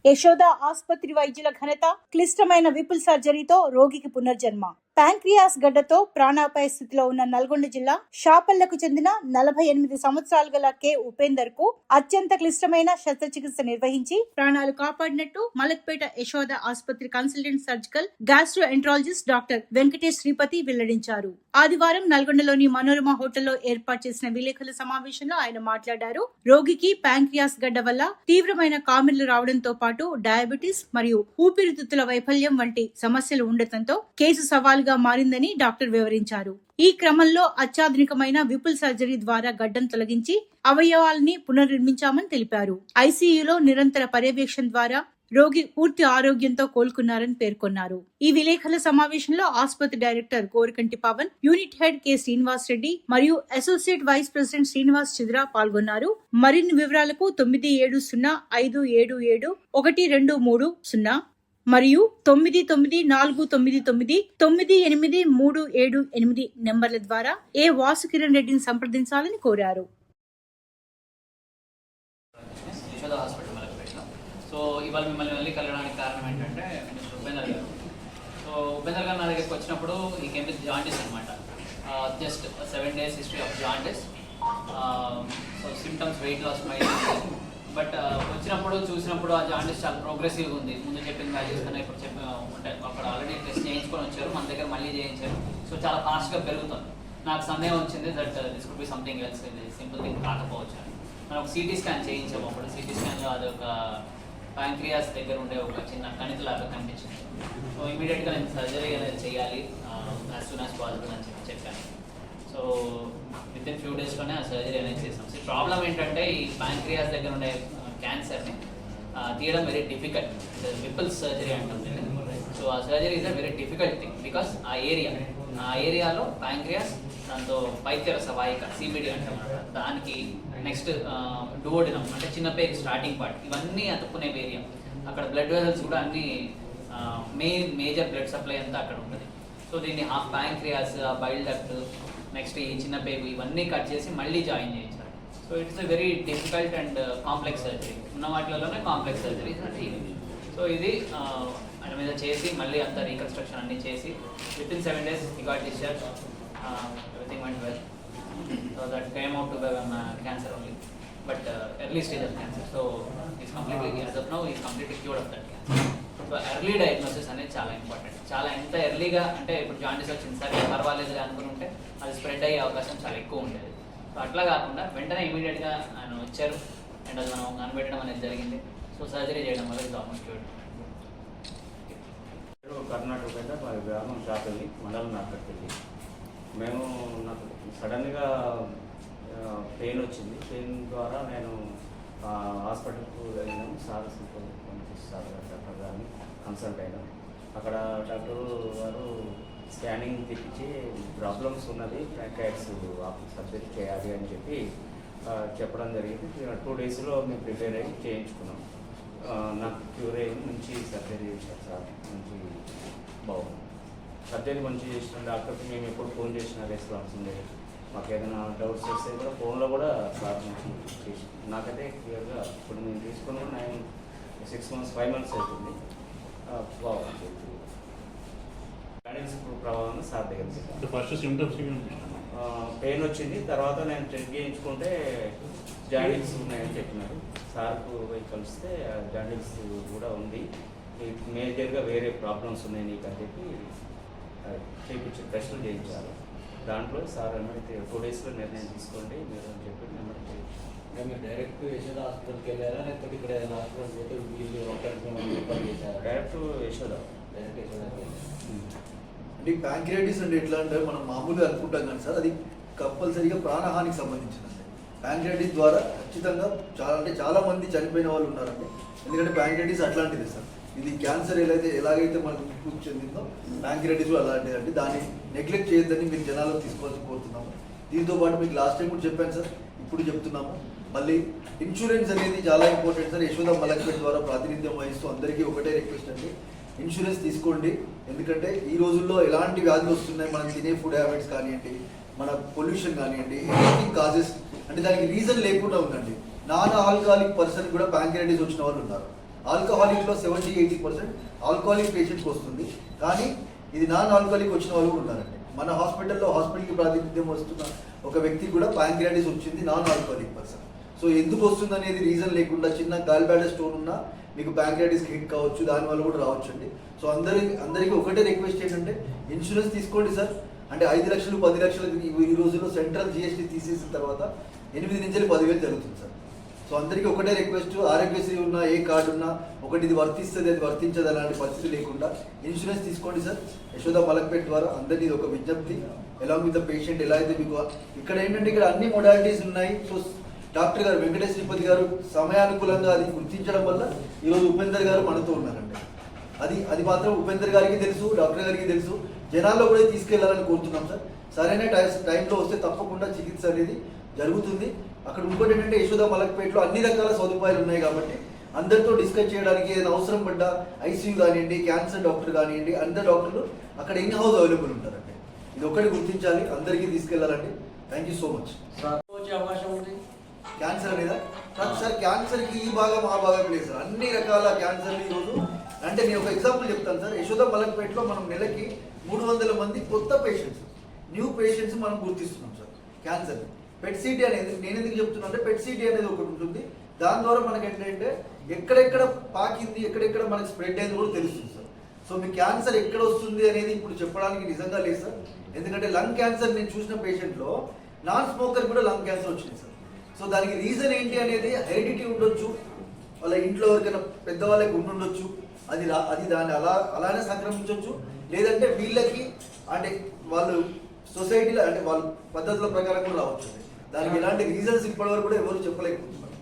యశోద ఆసుపత్రి వైద్యుల ఘనత. క్లిష్టమైన విపుల్ సర్జరీతో రోగికి పునర్జన్మ. ప్యాంక్రియాస్ గడ్డతో ప్రాణాపాయ స్థితిలో ఉన్న నల్గొండ జిల్లా షాపల్లకు చెందిన 48 సంవత్సరాలు గల కె ఉపేందర్ కు అత్యంత క్లిష్టమైన శస్త్రచికిత్స నిర్వహించి ప్రాణాలు కాపాడినట్టు మలక్పేట యశోద ఆసుపత్రి consultant surgical gastroenterologist doctor Venkatesh Sripathi వెల్లడించారు. ఆదివారం నల్గొండలోని మనోరమ హోటల్లో ఏర్పాటు చేసిన విలేకరుల సమావేశంలో ఆయన మాట్లాడారు. రోగికి ప్యాంక్రియాస్ గడ్డ వల్ల తీవ్రమైన కామెర్లు రావడంతో పాటు డయాబెటీస్ మరియు ఊపిరితిత్తుల వైఫల్యం వంటి సమస్యలు ఉండటంతో కేసు సవాలుగా మారిందని డాక్టర్ వివరించారు. ఈ క్రమంలో అత్యాధునికమైన విపుల్ సర్జరీ ద్వారా గడ్డను తొలగించి అవయవాల్ని పునర్నిర్మించామని తెలిపారు. ఐసీయూలో నిరంతర పర్యవేక్షణ ద్వారా రోగి పూర్తి ఆరోగ్యంతో కోలుకున్నారని పేర్కొన్నారు. ఈ విలేకరుల సమావేశంలో ఆసుపత్రి director Korikanti Pavan, unit head K Srinivas Reddy మరియు associate vice president Srinivas Chidra పాల్గొన్నారు. మరిన్ని వివరాలకు 9080171230 మరియు 9949998378 నెంబర్ల ద్వారా ఏ వాసుకిరణ్ రెడ్డిని సంప్రదించాలని కోరారు. సో ఇవాళ మిమ్మల్ని మళ్ళీ కలగడానికి కారణం ఏంటంటే మిస్టర్ ఉపేందర్ గారు. సో ఉపేందర్ గారు నా దగ్గరికి వచ్చినప్పుడు ఈ కేమ్ విత్ జాండిస్ అనమాట. Just 7 days history of jaundice. So symptoms weight loss mind. But వచ్చినప్పుడు చూసినప్పుడు ఆ జాండిస్ చాలా ప్రోగ్రెసివ్గా ఉంది. ముందు చెప్పిన వాల్యూస్ కన్నా ఇప్పుడు ఉంటాయి. అక్కడ ఆల్రెడీ టెస్ట్ చేయించుకొని వచ్చారు, మన దగ్గర మళ్ళీ చేయించారు. సో చాలా ఫాస్ట్గా పెరుగుతుంది. నాకు సందేహం వచ్చింది that this could be something else, simple thing కాకపోవచ్చు అని. మనం ఒక సిటీ స్కాన్ చేయించాము. అప్పుడు సిటీ స్కాన్లో అది ఒక ప్యాంక్రియాస్ దగ్గర ఉండే ఒక చిన్న కణితిలాగా కనిపించింది. సో ఇమీడియట్గా నేను సర్జరీ అనేది చేయాలి యాజ్ సూన్ యాజ్ పాసిబుల్ అని చెప్పాను. సో విత్ ఇన్ ఫ్యూ డేస్లోనే ఆ సర్జరీ అనేది చేసాం. సో ప్రాబ్లం ఏంటంటే ఈ ప్యాంక్రియాస్ దగ్గర ఉండే క్యాన్సర్ని తీయడం వెరీ డిఫికల్ట్. విపుల్ సర్జరీ అంటుంది. సో ఆ surgery is a very difficult thing because ఆ ఏరియాలో ప్యాంక్రియాస్, దాంతో పైత్యరస వాహిక సిబిడి అంటారు, దానికి నెక్స్ట్ డోడినం అంటే చిన్న పేరు స్టార్టింగ్ పార్ట్, ఇవన్నీ అతుక్కునే ఏరియా. అక్కడ బ్లడ్ వెజల్స్ కూడా అన్ని మేజర్ బ్లడ్ సప్లై అంతా అక్కడ ఉంటుంది. సో దీన్ని half pancreas, bile duct, next ఈ చిన్న పేగు ఇవన్నీ కట్ చేసి మళ్ళీ జాయిన్ చేయించారు. So it's a very difficult and complex surgery. ఉన్న వాటిలోనే కాంప్లెక్స్ సర్జరీ అంటే ఇది. సో ఇది ఆయన మీద చేసి మళ్ళీ అంతా రీకన్స్ట్రక్షన్ అన్నీ చేసి with in 7 days he got discharged. Everything went well. So that came out to be cancer only, but early stage of cancer. So he's completely, as of now, he's completely cured of that cancer. So early diagnosis అనేది చాలా important. చాలా ఎంత ఎర్లీగా అంటే ఇప్పుడు jaundice వచ్చింది సరే పర్వాలేదు అనుకుని ఉంటే అది స్ప్రెడ్ అయ్యే అవకాశం చాలా ఎక్కువ ఉండేది. సో అట్లా కాకుండా వెంటనే ఇమీడియట్గా ఆయన వచ్చారు అండ్ అది మనం కనిపెట్టడం అనేది జరిగింది. సో సర్జరీ చేయడం వల్ల ఇది ఆల్మోస్ట్ క్యూర్డ్. కర్ణాటక మా గ్రామం షాపల్లి మండలం నాకట్పల్లి. నాకు సడన్గా పెయిన్ వచ్చింది. పెయిన్ ద్వారా నేను హాస్పిటల్కు వెళ్ళాను. సార్ డాక్టర్ గారిని కన్సల్ట్ అయినాను. అక్కడ డాక్టర్ గారు స్కానింగ్ తెప్పించి ప్రాబ్లమ్స్ ఉన్నది, ప్యాంక్రియాస్ సర్జరీ చేయాలి అని చెప్పడం జరిగింది. 2 daysలో మేము ప్రిపేర్ అయ్యి చేయించుకున్నాం. నాకు క్యూర్ అయ్యి మంచి సర్జరీ చేశారు సార్. మంచి బాగుంది సర్జరీ మంచి చేసిన డాక్టర్కి మేము ఎప్పుడు ఫోన్ చేసినా రెస్పాన్స్ ఉండేది. మాకు ఏదైనా డౌట్స్ వస్తే కూడా ఫోన్లో కూడా సార్ మంచి చేసి నాకైతే క్లియర్గా ఇప్పుడు నేను తీసుకుని 6 months 5 months అవుతుంది. బాగుంది. జాండిస్ ప్రభావం సార్ దగ్గర పెయిన్ వచ్చింది. తర్వాత నేను చెక్ చేయించుకుంటే జాండిస్ ఉన్నాయని చెప్పినారు. సార్కు పోయి కలిస్తే జాండిస్ కూడా ఉంది, మేజర్గా వేరే ప్రాబ్లమ్స్ ఉన్నాయి నీకు అని చెప్పి చేయించి టెస్టులు చేయించారు. దాంట్లో సార్ ఏమైతే 2 daysలో నిర్ణయం తీసుకోండి మీరు అని చెప్పి మీరు డైరెక్ట్ యశోద హాస్పిటల్కి వెళ్ళారా లేకపోతే ఇక్కడ ఏదైనా హాస్పిటల్ పోతే వీళ్ళు ఒకరికి చేశారు? డైరెక్ట్ యశోద. డైరెక్ట్ యశోదకి. అంటే ప్యాంక్రియాటిస్ అంటే ఎట్లా అంటే మనం మామూలుగా అనుకుంటాం కానీ సార్ అది కంపల్సరీగా ప్రాణహానికి సంబంధించినది. ప్యాంక్రియాటిస్ ద్వారా ఖచ్చితంగా చాలా మంది చనిపోయిన వాళ్ళు ఉన్నారండి. ఎందుకంటే ప్యాంక్రియాటిస్ అట్లాంటిది సార్. ఇది క్యాన్సర్ ఎలాగైతే మనకు విముక్తి చెందిందో ప్యాంక్రియాటిస్ అలాంటిది అండి. దాన్ని నెగ్లెక్ట్ చేయొద్దని మీరు జనాల్లో తీసుకోవాల్సి కోరుతున్నాము. దీంతో పాటు మీకు లాస్ట్ టైం కూడా చెప్పాను సార్, ఇప్పుడు చెప్తున్నాము. మళ్ళీ ఇన్సూరెన్స్ అనేది చాలా ఇంపార్టెంట్ సార్. యశోద మలక్పేట ద్వారా ప్రాతినిధ్యం వహిస్తూ అందరికీ ఒకటే రిక్వెస్ట్ అండి, ఇన్సూరెన్స్ తీసుకోండి. ఎందుకంటే ఈ రోజుల్లో ఎలాంటి వ్యాధులు వస్తున్నాయి, మనం తినే ఫుడ్ హ్యాబిట్స్ కానివ్వండి, మన పొల్యూషన్ కానివ్వండి, ఎనీథింగ్ కాజెస్ అంటే దానికి రీజన్ లేకుండా ఉందండి. నాన్ ఆల్కహాలిక్ పర్సన్ కూడా ప్యాంక్రియాటిస్ వచ్చిన వాళ్ళు ఉన్నారు. ఆల్కహాలిక్లో 70-80% ఆల్కహాలిక్ పేషెంట్కి వస్తుంది, కానీ ఇది నాన్ ఆల్కహాలిక్ వచ్చిన వాళ్ళు కూడా ఉన్నారండి. మన హాస్పిటల్కి ప్రాతినిధ్యం వస్తున్న ఒక వ్యక్తి కూడా ప్యాంక్రియాటిస్ వచ్చింది, నాన్ ఆల్కహాలిక్ పర్సన్. సో ఎందుకు వస్తుంది అనేది రీజన్ లేకుండా చిన్న గాల్ బ్లాడర్ స్టోన్ ఉన్నా మీకు ప్యాంక్రియాటిస్కి హిట్ కావచ్చు, దానివల్ల కూడా రావచ్చు అండి. సో అందరికీ ఒకటే రిక్వెస్ట్ ఏంటంటే ఇన్సూరెన్స్ తీసుకోండి సార్. అంటే 5 లక్షలు 10 లక్షలకు ఈ రోజుల్లో సెంట్రల్ జిఎస్టీ తీసేసిన తర్వాత 8 నుంచి 10,000 జరుగుతుంది సార్. సో అందరికీ ఒకటే రిక్వెస్ట్, ఆరోగ్యశ్రీ ఉన్నా ఏ కార్డు ఉన్నా ఒకటి ఇది వర్తిస్తుంది, అది వర్తించదు అలాంటి పరిస్థితి లేకుండా ఇన్సూరెన్స్ తీసుకోండి సార్. యశోద మలక్పేట్ ద్వారా అందరికీ ఒక విజ్ఞప్తి, ఎలాంగ్ విత్ ద పేషెంట్. ఎలా అయితే మీకు ఇక్కడ ఏంటంటే ఇక్కడ అన్ని మొడాలిటీస్ ఉన్నాయి. సో డాక్టర్ గారు వెంకటేష్ శ్రీపతి గారు సమయానుకూలంగా అది గుర్తించడం వల్ల ఈరోజు ఉపేందర్ గారు మనతో ఉన్నారండి. అది మాత్రం ఉపేందర్ గారికి తెలుసు, డాక్టర్ గారికి తెలుసు, జనాల్లో కూడా తీసుకెళ్లాలని కోరుతున్నాం సార్. సరైన టైంలో వస్తే తప్పకుండా చికిత్స అనేది జరుగుతుంది. అక్కడ ఇంకోటి ఏంటంటే యశోద మలక్పేటలో అన్ని రకాల సదుపాయాలు ఉన్నాయి కాబట్టి అందరితో డిస్కస్ చేయడానికి ఏదైనా అవసరం పడ్డా ఐసీయూ కానివ్వండి, క్యాన్సర్ డాక్టర్ కానివ్వండి, అందరు డాక్టర్లు అక్కడ ఇన్ హౌస్ అవైలబుల్ ఉంటారండి. ఇది ఒకటి గుర్తించాలి, అందరికీ తీసుకెళ్లాలండి. Thank you so much. వచ్చే అవకాశం ఉంది క్యాన్సర్ అనేదా సార్? క్యాన్సర్కి ఈ భాగం ఆ భాగం లేదు సార్. అన్ని రకాల క్యాన్సర్లు ఈరోజు అంటే నేను ఒక ఎగ్జాంపుల్ చెప్తాను సార్. యశోద మలక్పేటలో మనం నెలకి 300 మంది కొత్త పేషెంట్స్, న్యూ పేషెంట్స్ మనం గుర్తిస్తున్నాం సార్ క్యాన్సర్. పెట్ సిటీ అనేది నేను ఎందుకు చెప్తున్నా అంటే పెట్ సిటీ అనేది ఒకటి ఉంటుంది. దాని ద్వారా మనకి ఏంటంటే ఎక్కడెక్కడ పాకింది, ఎక్కడెక్కడ మనకి స్ప్రెడ్ అయింది కూడా తెలుస్తుంది సార్. సో మీ క్యాన్సర్ ఎక్కడ వస్తుంది అనేది ఇప్పుడు చెప్పడానికి నిజంగా లేదు సార్. ఎందుకంటే లంగ్ క్యాన్సర్ నేను చూసిన పేషెంట్లో నాన్ స్మోకర్ కూడా లంగ్ క్యాన్సర్ వచ్చింది సార్. సో దానికి రీజన్ ఏంటి అనేది హెరిడిటీ ఉండొచ్చు, వాళ్ళ ఇంట్లో ఎవరికైనా పెద్దవాళ్ళకి ఉండుండొచ్చు, అది దాన్ని అలానే సంక్రమించవచ్చు, లేదంటే వీళ్ళకి అంటే వాళ్ళు సొసైటీలో అంటే వాళ్ళ పద్ధతుల ప్రకారం కూడా రావచ్చు. దానికి ఎలాంటి రీజన్స్ ఇప్పటివరకు కూడా ఎవరు చెప్పలేకపోతున్నారు.